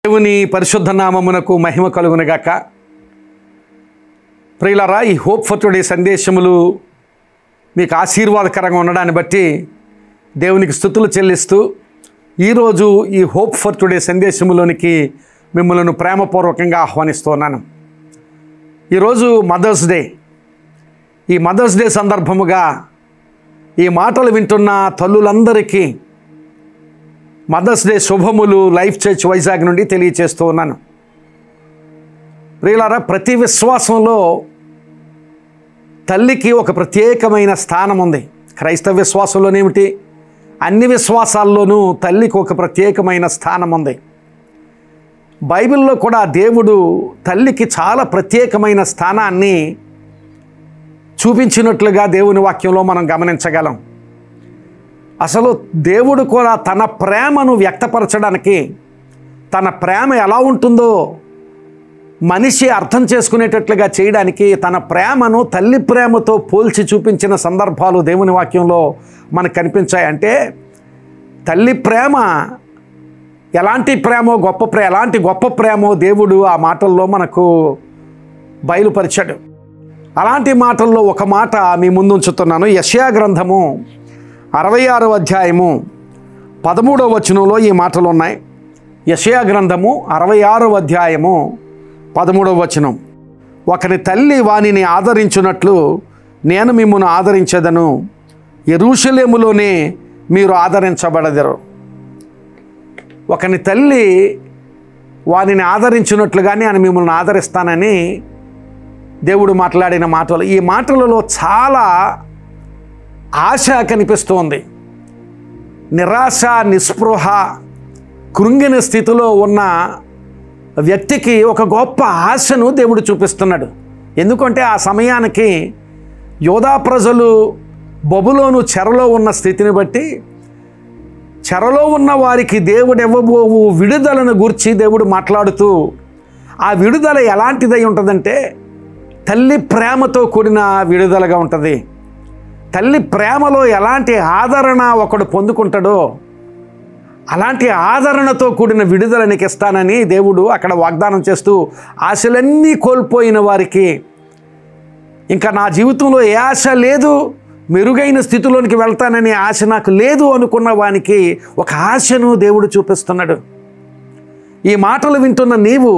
దేవుని పరిశుద్ధ నామమునకు మహిమ కలుగునగాక. ప్రియులారా, ఈ హోప్ ఫర్ టుడే సందేశములు మీకు ఆశీర్వాదకరంగా ఉండడాన్ని బట్టి దేవునికి స్తుతులు చెల్లిస్తూ ఈరోజు ఈ హోప్ ఫర్ టుడే సందేశములోనికి మిమ్మల్ని ప్రేమపూర్వకంగా ఆహ్వానిస్తున్నాను. ఈరోజు మదర్స్ డే. ఈ మదర్స్ డే సందర్భముగా ఈ మాటలు వింటున్న తల్లులందరికీ మదర్స్ డే శుభములు లైఫ్ చర్చ్ వైజాగ్ నుండి తెలియచేస్తూ ఉన్నాను. ప్రియులారా, ప్రతి విశ్వాసంలో తల్లికి ఒక ప్రత్యేకమైన స్థానం ఉంది. క్రైస్తవ విశ్వాసంలోనేమిటి, అన్ని విశ్వాసాల్లోనూ తల్లికి ఒక ప్రత్యేకమైన స్థానం ఉంది. బైబిల్లో కూడా దేవుడు తల్లికి చాలా ప్రత్యేకమైన స్థానాన్ని చూపించినట్లుగా దేవుని వాక్యంలో మనం గమనించగలం. అసలు దేవుడు కూడా తన ప్రేమను వ్యక్తపరచడానికి, తన ప్రేమ ఎలా ఉంటుందో మనిషి అర్థం చేసుకునేటట్లుగా చేయడానికి తన ప్రేమను తల్లి ప్రేమతో పోల్చి చూపించిన సందర్భాలు దేవుని వాక్యంలో మనకు కనిపించాయి. అంటే తల్లి ప్రేమ ఎలాంటి ప్రేమో ఎలాంటి గొప్ప ప్రేమో దేవుడు ఆ మాటల్లో మనకు బయలుపరిచాడు. అలాంటి మాటల్లో ఒక మాట మీ ముందు ఉంచుతున్నాను. యెషయా గ్రంథము 66వ అధ్యాయము 13వ వచనంలో ఈ మాటలు ఉన్నాయి. యెషయా గ్రంథము 66వ అధ్యాయము 13వ వచనం. ఒకని తల్లి వానిని ఆదరించున్నట్లు నేను మిమ్మును ఆదరించెదను, యెరూషలేములోనే మీరు ఆదరించబడదరు. ఒకని తల్లి వానిని ఆదరించినట్లుగానే ఆయన మిమ్మల్ని ఆదరిస్తానని దేవుడు మాట్లాడిన మాటలు. ఈ మాటలలో చాలా ఆశ కనిపిస్తోంది. నిరాశ, నిస్పృహ, కృంగిన స్థితిలో ఉన్న వ్యక్తికి ఒక గొప్ప ఆశను దేవుడు చూపిస్తున్నాడు. ఎందుకంటే ఆ సమయానికి యోధా ప్రజలు బబులోను చెరలో ఉన్న స్థితిని బట్టి చెరలో ఉన్న వారికి దేవుడు ఇవ్వబోవు విడుదలను గురించి దేవుడు మాట్లాడుతూ, ఆ విడుదల ఎలాంటిదై ఉంటుందంటే తల్లి ప్రేమతో కూడిన విడుదలగా ఉంటుంది. తల్లి ప్రేమలో ఎలాంటి ఆదరణ ఒకడు పొందుకుంటాడో అలాంటి ఆదరణతో కూడిన విడుదల నీకు ఇస్తానని దేవుడు అక్కడ వాగ్దానం చేస్తూ, ఆశలన్నీ కోల్పోయిన వారికి, ఇంకా నా జీవితంలో ఏ ఆశ లేదు, మెరుగైన స్థితిలోనికి వెళ్తానని ఆశ నాకు లేదు అనుకున్న వానికి ఒక ఆశను దేవుడు చూపిస్తున్నాడు. ఈ మాటలు వింటున్న నీవు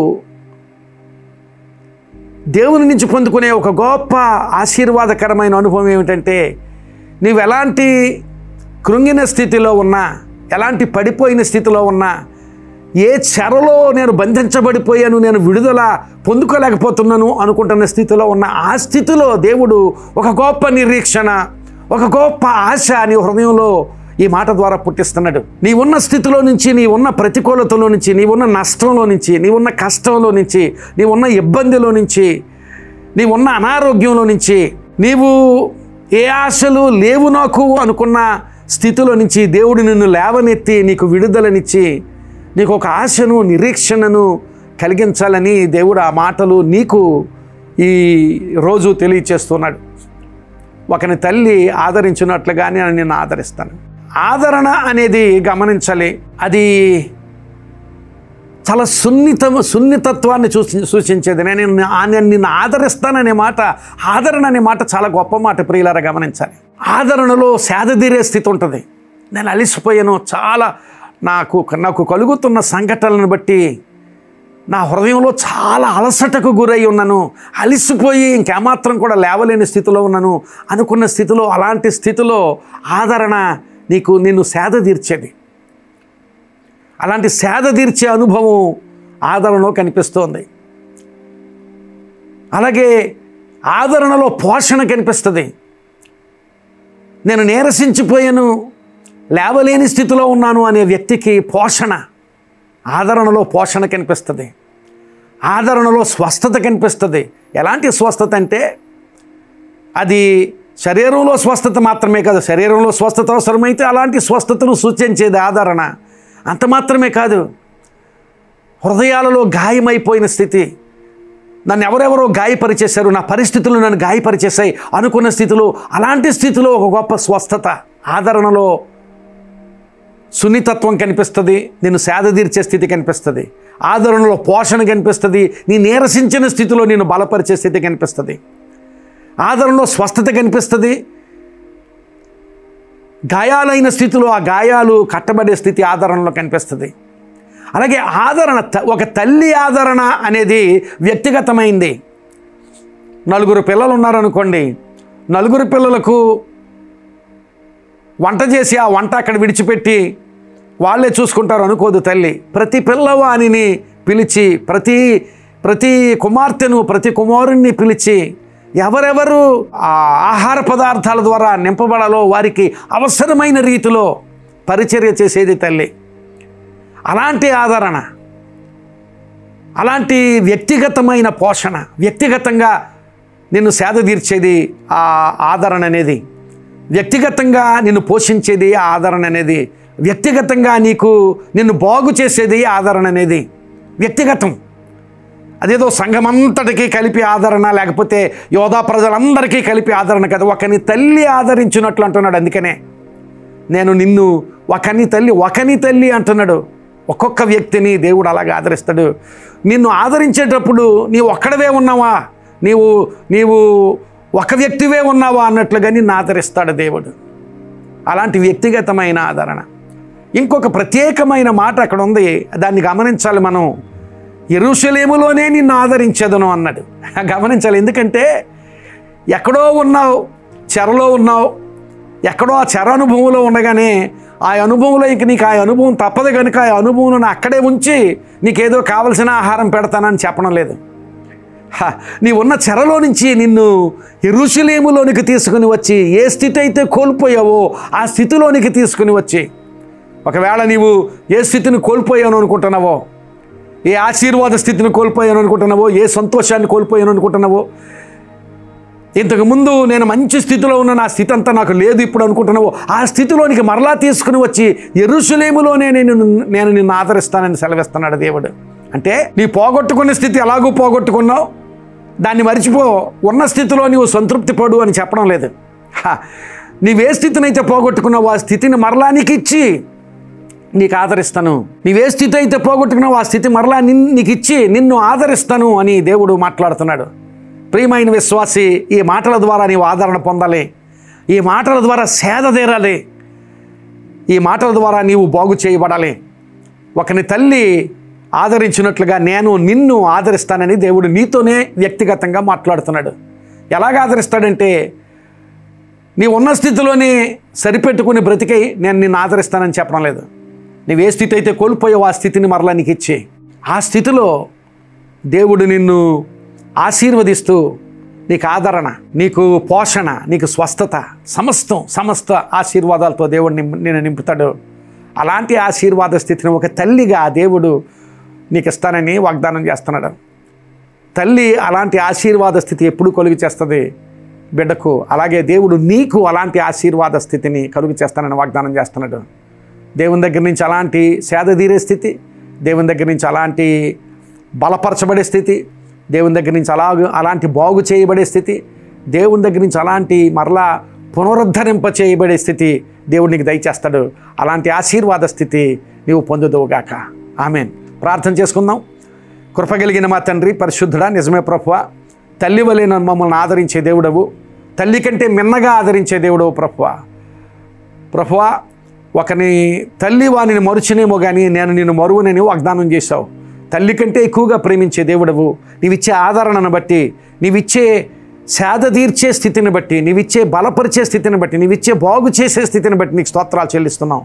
దేవుని నుంచి పొందుకునే ఒక గొప్ప ఆశీర్వాదకరమైన అనుభవం ఏమిటంటే, నీవు ఎలాంటి కృంగిన స్థితిలో ఉన్నా, ఎలాంటి పడిపోయిన స్థితిలో ఉన్నా, ఏ చెరలో నేను బంధించబడిపోయాను, నేను విడుదల పొందుకోలేకపోతున్నాను అనుకుంటున్న స్థితిలో ఉన్న ఆ స్థితిలో దేవుడు ఒక గొప్ప నిరీక్షణ, ఒక గొప్ప ఆశ నీ హృదయంలో ఈ మాట ద్వారా పుట్టిస్తున్నాడు. నీ ఉన్న స్థితిలో నుంచి, నీ ఉన్న ప్రతికూలతలో నుంచి, నీ ఉన్న నష్టంలో నుంచి, నీ ఉన్న కష్టంలో నుంచి, నీ ఉన్న ఇబ్బందిలో నుంచి, నీ ఉన్న అనారోగ్యంలో నుంచి, నీవు ఏ ఆశలు లేవు నాకు అనుకున్న స్థితిలో నుంచి దేవుడు నిన్ను లేవనెత్తి నీకు విడుదలనిచ్చి నీకు ఒక ఆశను, నిరీక్షణను కలిగించాలని దేవుడు ఆ మాటలు నీకు ఈ రోజు తెలియచేస్తున్నాడు. ఒకని తల్లి ఆదరించినట్లుగానే నేను ఆదరిస్తాను. ఆదరణ అనేది గమనించాలి. అది చాలా సున్నితత్వాన్ని సూచించేది. నేను నిన్ను ఆదరిస్తాననే మాట, ఆదరణ అనే మాట చాలా గొప్ప మాట. ప్రియులారా, గమనించాలి. ఆదరణలో సేదతీరే స్థితి ఉంటుంది. నేను అలిసిపోయాను, చాలా నాకు కలుగుతున్న సంఘటనలను బట్టి నా హృదయంలో చాలా అలసటకు గురై ఉన్నాను, అలిసిపోయి ఇంకేమాత్రం కూడా లేవలేని స్థితిలో ఉన్నాను అనుకున్న స్థితిలో, అలాంటి స్థితిలో ఆదరణ నిన్ను సేద తీర్చేది. అలాంటి సేద తీర్చే అనుభవం ఆదరణలో కనిపిస్తోంది. అలాగే ఆదరణలో పోషణ కనిపిస్తుంది. నేను నీరసించిపోయాను, లేవలేని స్థితిలో ఉన్నాను అనే వ్యక్తికి పోషణ, ఆదరణలో పోషణ కనిపిస్తుంది. ఆదరణలో స్వస్థత కనిపిస్తుంది. ఎలాంటి స్వస్థత అంటే అది శరీరంలో స్వస్థత మాత్రమే కాదు. శరీరంలో స్వస్థత అవసరమైతే అలాంటి స్వస్థతను సూచించేది ఆదరణ. అంత మాత్రమే కాదు, హృదయాలలో గాయమైపోయిన స్థితి, నన్ను ఎవరెవరో గాయపరిచేశారు, నా పరిస్థితులు నన్ను గాయపరిచేశాయి అనుకున్న స్థితిలో, అలాంటి స్థితిలో ఒక గొప్ప స్వస్థత ఆదరణలో సున్నితత్వం కనిపిస్తుంది, నిన్ను సేదతీర్చే స్థితి కనిపిస్తుంది. ఆదరణలో పోషణ కనిపిస్తుంది, నీ నీరసించిన స్థితిలో నేను బలపరిచే స్థితి కనిపిస్తుంది, ఆదరణలో స్వస్థత కనిపిస్తుంది, గాయాలైన స్థితిలో ఆ గాయాలు కట్టబడే స్థితి ఆదరణలో కనిపిస్తుంది. అలాగే ఆదరణ, ఒక తల్లి ఆదరణ అనేది వ్యక్తిగతమైంది. నలుగురు పిల్లలు ఉన్నారనుకోండి, నలుగురు పిల్లలకు వంట చేసి ఆ వంట అక్కడ విడిచిపెట్టి వాళ్ళే చూసుకుంటారు అనుకోదు తల్లి. ప్రతి పిల్లవానిని పిలిచి, ప్రతి కుమార్తెను, ప్రతి కుమారుణ్ణి పిలిచి ఎవరెవరు ఆ ఆహార పదార్థాల ద్వారా నింపబడాలో వారికి అవసరమైన రీతిలో పరిచర్య చేసేది తల్లి. అలాంటి ఆదరణ, అలాంటి వ్యక్తిగతమైన పోషణ, వ్యక్తిగతంగా నిన్ను సేద తీర్చేది ఆ ఆదరణ అనేది, వ్యక్తిగతంగా నిన్ను పోషించేది ఆ ఆదరణ అనేది, వ్యక్తిగతంగా నిన్ను బాగు చేసేది ఆదరణ అనేది వ్యక్తిగతం. అదేదో సంఘమంతటికీ కలిపి ఆదరణ, లేకపోతే యోధా ప్రజలందరికీ కలిపి ఆదరణ కదా. ఒకని తల్లి ఆదరించినట్లు అంటున్నాడు. అందుకనే నేను నిన్ను ఒకని తల్లి అంటున్నాడు. ఒక్కొక్క వ్యక్తిని దేవుడు అలాగే ఆదరిస్తాడు. నిన్ను ఆదరించేటప్పుడు నీవు ఒక్కడవే ఉన్నావా, నీవు ఒక వ్యక్తివే ఉన్నావా అన్నట్లుగా నిన్ను ఆదరిస్తాడు దేవుడు. అలాంటి వ్యక్తిగతమైన ఆదరణ. ఇంకొక ప్రత్యేకమైన మాట అక్కడ ఉంది, దాన్ని గమనించాలి మనం. యెరూషలేములోనే నిన్ను ఆదరించేదను అన్నాడు. గమనించాలి. ఎందుకంటే ఎక్కడో ఉన్నావు, చెరలో ఉన్నావు, ఎక్కడో ఆ చెర అనుభవంలో ఉండగానే ఆ అనుభవంలో ఇంక నీకు ఆ అనుభవం తప్పదు కనుక ఆ అనుభవం అక్కడే ఉంచి నీకేదో కావలసిన ఆహారం పెడతానని చెప్పడం లేదు. నీ ఉన్న చెరలో నుంచి నిన్ను యెరూషలేములోనికి తీసుకుని వచ్చి ఏ స్థితి అయితే కోల్పోయావో ఆ స్థితిలోనికి తీసుకుని వచ్చి, ఒకవేళ నీవు ఏ స్థితిని కోల్పోయాను అనుకుంటున్నావో, ఏ ఆశీర్వాద స్థితిని కోల్పోయాను అనుకుంటున్నావో, ఏ సంతోషాన్ని కోల్పోయాను అనుకుంటున్నావో, ఇంతకుముందు నేను మంచి స్థితిలో ఉన్న నా స్థితి అంతా నాకు లేదు ఇప్పుడు అనుకుంటున్నావో, ఆ స్థితిలోనికి మరలా తీసుకుని వచ్చి యెరూషలేములోనే నేను నిన్ను ఆదరిస్తానని సెలవిస్తున్నాడు దేవుడు. అంటే నీ పోగొట్టుకున్న స్థితి ఎలాగూ పోగొట్టుకున్నావు, దాన్ని మరిచిపో, ఉన్న స్థితిలో నీవు సంతృప్తి పడు అని చెప్పడం లేదు. నీవే స్థితినైతే పోగొట్టుకున్నావు ఆ స్థితిని మరలా నీకు ఇచ్చి నీకు ఆదరిస్తాను. నీవే స్థితి అయితే పోగొట్టుకున్నావు ఆ స్థితి మరలా నీకు ఇచ్చి నిన్ను ఆదరిస్తాను అని దేవుడు మాట్లాడుతున్నాడు. ప్రియమైన విశ్వాసి, ఈ మాటల ద్వారా నీవు ఆదరణ పొందాలి, ఈ మాటల ద్వారా సేద తీరాలి, ఈ మాటల ద్వారా నీవు బాగు చేయబడాలి. ఒకని తల్లి ఆదరించినట్లుగా నేను నిన్ను ఆదరిస్తానని దేవుడు నీతోనే వ్యక్తిగతంగా మాట్లాడుతున్నాడు. ఎలాగ ఆదరిస్తాడంటే, నీ ఉన్న స్థితిలోనే సరిపెట్టుకుని బ్రతికై నేను నిన్ను ఆదరిస్తానని చెప్పడం లేదు. నీవు ఏ స్థితి అయితే కోల్పోయావో ఆ స్థితిని మరలా నీకు ఇచ్చి, ఆ స్థితిలో దేవుడు నిన్ను ఆశీర్వదిస్తూ నీకు ఆదరణ, నీకు పోషణ, నీకు స్వస్థత, సమస్త ఆశీర్వాదాలతో దేవుడు నేను నింపుతాడు. అలాంటి ఆశీర్వాద స్థితిని ఒక తల్లిగా దేవుడు నీకు ఇస్తానని వాగ్దానం చేస్తున్నాడు. తల్లి అలాంటి ఆశీర్వాద స్థితి ఎప్పుడు కలుగు చేస్తుంది బిడ్డకు, అలాగే దేవుడు నీకు అలాంటి ఆశీర్వాద స్థితిని కలుగు చేస్తానని వాగ్దానం చేస్తున్నాడు. దేవుని దగ్గర నుంచి అలాంటి సేద తీరే స్థితి, దేవుని దగ్గర నుంచి అలాంటి బలపరచబడే స్థితి, దేవుని దగ్గర నుంచి అలాంటి బాగు చేయబడే స్థితి, దేవుని దగ్గర నుంచి అలాంటి మరలా పునరుద్ధరింప చేయబడే స్థితి దేవుడు నీకు దయచేస్తాడు. అలాంటి ఆశీర్వాద స్థితి నీవు పొందుదువుగాక. ఆమేన్. ప్రార్థన చేసుకుందాం. కృపగలిగిన మా తండ్రి, పరిశుద్ధుడా, నిజమే ప్రభువా, తల్లి వలె మమ్మల్ని ఆదరించే దేవుడవు, తల్లి కంటే మిన్నగా ఆదరించే దేవుడవు ప్రభువా, ఒకని తల్లి వానిని మరుచునేమో కానీ నేను నిన్ను మరువనని వాగ్దానం చేశావు. తల్లి కంటే ఎక్కువగా ప్రేమించే దేవుడవు. నీవిచ్చే ఆదరణను బట్టి, నీవిచ్చే సేద తీర్చే స్థితిని బట్టి, నీవిచ్చే బలపరిచే స్థితిని బట్టి, నీవిచ్చే బాగు చేసే స్థితిని బట్టి నీకు స్తోత్రాలు చెల్లిస్తున్నాం.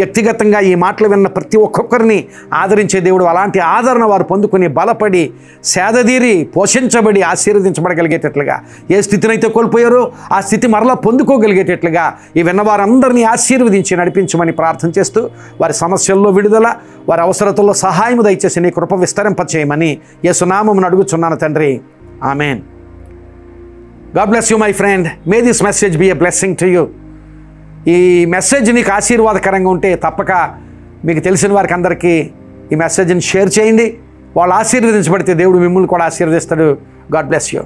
వ్యక్తిగతంగా ఈ మాటలు విన్న ప్రతి ఒక్కొక్కరిని ఆదరించే దేవుడు, అలాంటి ఆదరణ వారు పొందుకొని బలపడి సేదతీరి పోషించబడి ఆశీర్వదించబడగలిగేటట్లుగా, ఏ స్థితినైతే కోల్పోయారో ఆ స్థితి మరలా పొందుకోగలిగేటట్లుగా ఈ విన్నవారందరినీ ఆశీర్వదించి నడిపించమని ప్రార్థన చేస్తూ, వారి సమస్యల్లో విడుదల, వారి అవసరతల్లో సహాయం దయచేసి నీ కృప విస్తరింపచేయమని యేసు నామమున అడుగుచున్నాను తండ్రి. Amen. God bless you my friend. May this message B a blessing to you. ఈ మెసేజ్ నీకు ఆశీర్వాదకరంగా ఉంటే తప్పక మీకు తెలిసిన వారికి అందరికీ ఈ మెసేజ్ని షేర్ చేయండి. వాళ్ళు ఆశీర్వదించబడితే దేవుడు మిమ్మల్ని కూడా ఆశీర్వదిస్తాడు. God bless you.